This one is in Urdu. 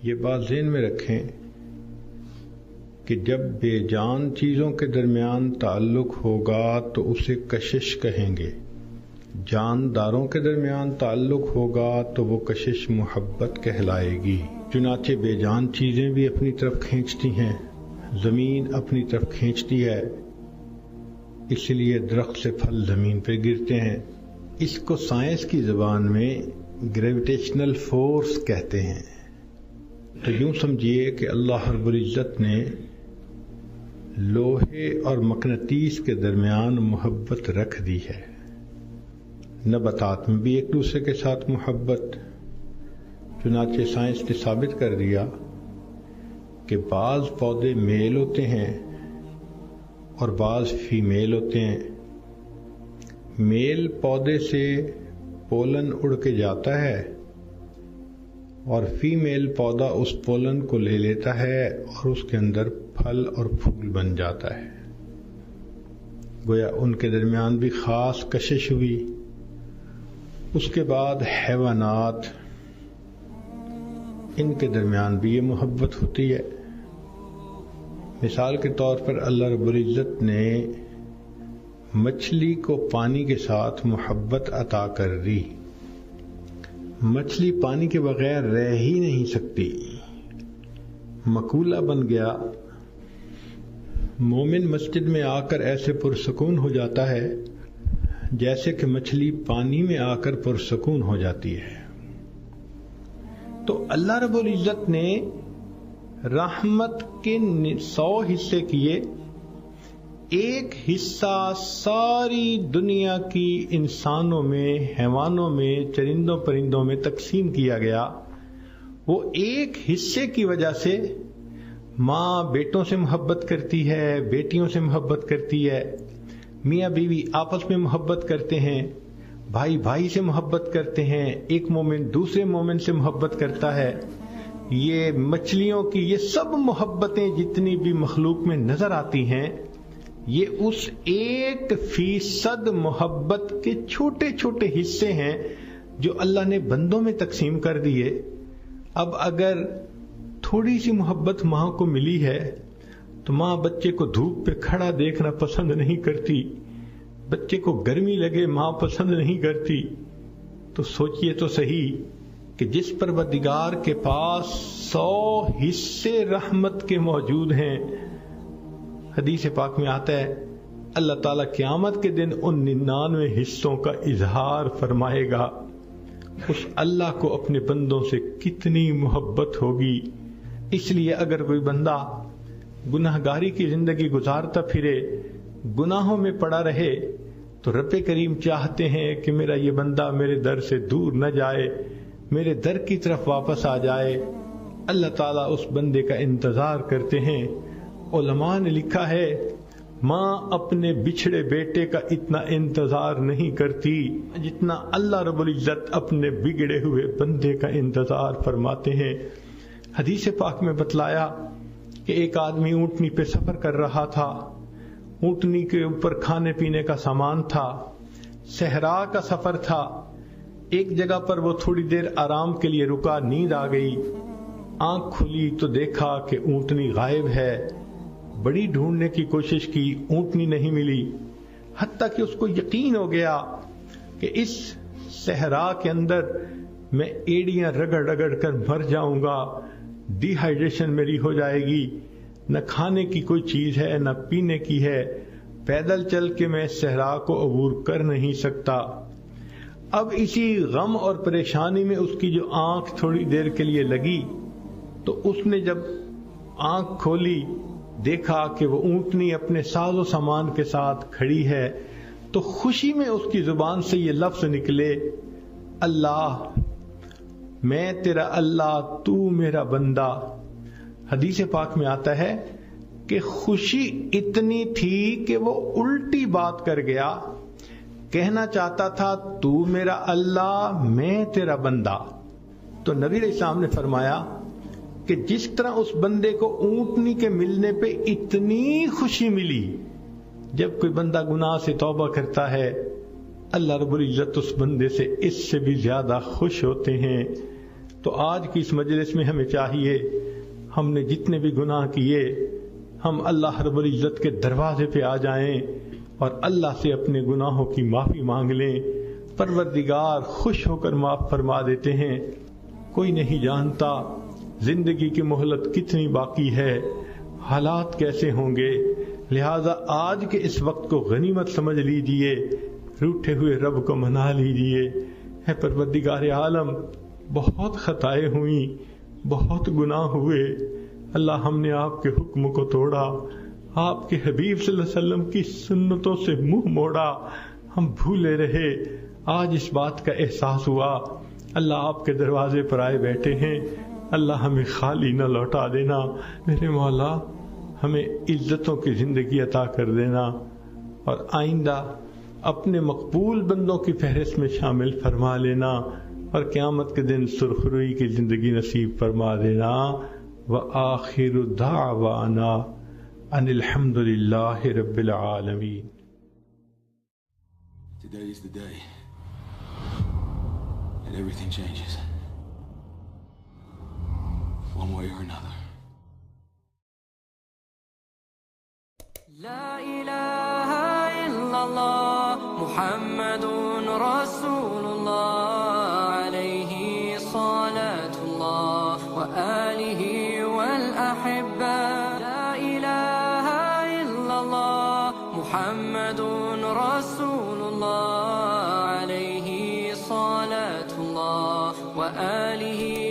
یہ بات ذہن میں رکھیں کہ جب بے جان چیزوں کے درمیان تعلق ہوگا تو اسے کشش کہیں گے، جانداروں کے درمیان تعلق ہوگا تو وہ کشش محبت کہلائے گی۔ چنانچہ بے جان چیزیں بھی اپنی طرف کھینچتی ہیں، زمین اپنی طرف کھینچتی ہے، اس لیے درخت سے پھل زمین پہ گرتے ہیں۔ اس کو سائنس کی زبان میں گریویٹیشنل فورس کہتے ہیں۔ تو یوں سمجھیے کہ اللہ رب العزت نے لوہے اور مقناطیس کے درمیان محبت رکھ دی ہے۔ نباتات میں بھی ایک دوسرے کے ساتھ محبت، چنانچہ سائنس نے ثابت کر دیا کہ بعض پودے میل ہوتے ہیں اور بعض فیمیل ہوتے ہیں۔ میل پودے سے پولن اڑ کے جاتا ہے اور فیمیل پودا اس پولن کو لے لیتا ہے اور اس کے اندر پھل اور پھول بن جاتا ہے۔ گویا ان کے درمیان بھی خاص کشش ہوئی۔ اس کے بعد حیوانات، ان کے درمیان بھی یہ محبت ہوتی ہے۔ مثال کے طور پر اللہ رب العزت نے مچھلی کو پانی کے ساتھ محبت عطا کر دی۔ مچھلی پانی کے بغیر رہ ہی نہیں سکتی، مقولہ بن گیا۔ مومن مسجد میں آ کر ایسے پرسکون ہو جاتا ہے جیسے کہ مچھلی پانی میں آ کر پرسکون ہو جاتی ہے۔ تو اللہ رب العزت نے رحمت کے 100 حصے کیے، ایک حصہ ساری دنیا کی انسانوں میں، حیوانوں میں، چرندوں پرندوں میں تقسیم کیا گیا۔ وہ ایک حصے کی وجہ سے ماں بیٹوں سے محبت کرتی ہے، بیٹیوں سے محبت کرتی ہے، میاں بیوی آپس میں محبت کرتے ہیں، بھائی بھائی سے محبت کرتے ہیں، ایک مومن دوسرے مومن سے محبت کرتا ہے۔ یہ مچھلیوں کی یہ سب محبتیں جتنی بھی مخلوق میں نظر آتی ہیں، یہ اس 1% محبت کے چھوٹے چھوٹے حصے ہیں جو اللہ نے بندوں میں تقسیم کر دیے۔ اب اگر تھوڑی سی محبت ماں کو ملی ہے تو ماں بچے کو دھوپ پہ کھڑا دیکھنا پسند نہیں کرتی، بچے کو گرمی لگے ماں پسند نہیں کرتی۔ تو سوچئے تو صحیح کہ جس پروردگار کے پاس 100 حصے رحمت کے موجود ہیں، حدیث پاک میں آتا ہے اللہ تعالیٰ قیامت کے دن ان 99 حصوں کا اظہار فرمائے گا۔ اس اللہ کو اپنے بندوں سے کتنی محبت ہوگی۔ اس لیے اگر کوئی بندہ گناہگاری کی زندگی گزارتا پھرے، گناہوں میں پڑا رہے، تو رب کریم چاہتے ہیں کہ میرا یہ بندہ میرے در سے دور نہ جائے، میرے در کی طرف واپس آ جائے۔ اللہ تعالیٰ اس بندے کا انتظار کرتے ہیں۔ علماء نے لکھا ہے ماں اپنے بچھڑے بیٹے کا اتنا انتظار نہیں کرتی جتنا اللہ رب العزت اپنے بگڑے ہوئے بندے کا انتظار فرماتے ہیں۔ حدیث پاک میں بتلایا کہ ایک آدمی اونٹنی پہ سفر کر رہا تھا، اونٹنی کے اوپر کھانے پینے کا سامان تھا، صحرا کا سفر تھا۔ ایک جگہ پر وہ تھوڑی دیر آرام کے لیے رکا، نیند آ گئی، آنکھ کھلی تو دیکھا کہ اونٹنی غائب ہے۔ بڑی ڈھونڈنے کی کوشش کی، اونٹنی نہیں ملی، حتیٰ کہ اس کو یقین ہو گیا کہ اس صحرا کے اندر میں ایڑیاں رگڑ رگڑ کر مر جاؤں گا، ڈی ہائیڈریشن میری ہو جائے گی، نہ کھانے کی کوئی چیز ہے نہ پینے کی ہے، پیدل چل کے میں صحرا کو عبور کر نہیں سکتا۔ اب اسی غم اور پریشانی میں اس کی جو آنکھ تھوڑی دیر کے لیے لگی تو اس نے جب آنکھ کھولی دیکھا کہ وہ اونٹنی اپنے ساز و سامان کے ساتھ کھڑی ہے، تو خوشی میں اس کی زبان سے یہ لفظ نکلے، اللہ میں تیرا اللہ، تو میرا بندہ۔ حدیث پاک میں آتا ہے کہ خوشی اتنی تھی کہ وہ الٹی بات کر گیا، کہنا چاہتا تھا تو میرا اللہ، میں تیرا بندہ۔ تو نبی علیہ السلام نے فرمایا کہ جس طرح اس بندے کو اونٹنی کے ملنے پہ اتنی خوشی ملی، جب کوئی بندہ گناہ سے توبہ کرتا ہے اللہ رب العزت اس بندے سے اس سے بھی زیادہ خوش ہوتے ہیں۔ تو آج کی اس مجلس میں ہمیں چاہیے ہم نے جتنے بھی گناہ کیے ہم اللہ رب العزت کے دروازے پہ آ جائیں اور اللہ سے اپنے گناہوں کی معافی مانگ لیں. پروردگار خوش ہو کر معاف فرما دیتے ہیں. کوئی نہیں جانتا زندگی کی مہلت کتنی باقی ہے، حالات کیسے ہوں گے. لہذا آج کے اس وقت کو غنیمت سمجھ لیجئے، روٹھے ہوئے رب کو منا لیجئے. اے پروردگار عالم، بہت خطائیں ہوئیں، بہت گناہ ہوئے. اللہ ہم نے آپ کے حکم کو توڑا، آپ کے حبیب صلی اللہ علیہ وسلم کی سنتوں سے منہ موڑا، ہم بھولے رہے. آج اس بات کا احساس ہوا. اللہ آپ کے دروازے پر آئے بیٹھے ہیں. اللہ ہمیں خالی نہ لوٹا دینا. میرے مولا ہمیں عزتوں کی زندگی عطا کر دینا اور آئندہ اپنے مقبول بندوں کی فہرست میں شامل فرما لینا اور قیامت کے دن سرخروئی کی زندگی نصیب فرما دینا. وآخر دعوانا ان الحمد للہ رب العالمین. Today is the day that everything changes, one way or another. لا إله إلا الله محمد رسول الله عليه صلاة الله وآله والأحبة. لا إله إلا الله محمد رسول الله عليه صلاة الله وآله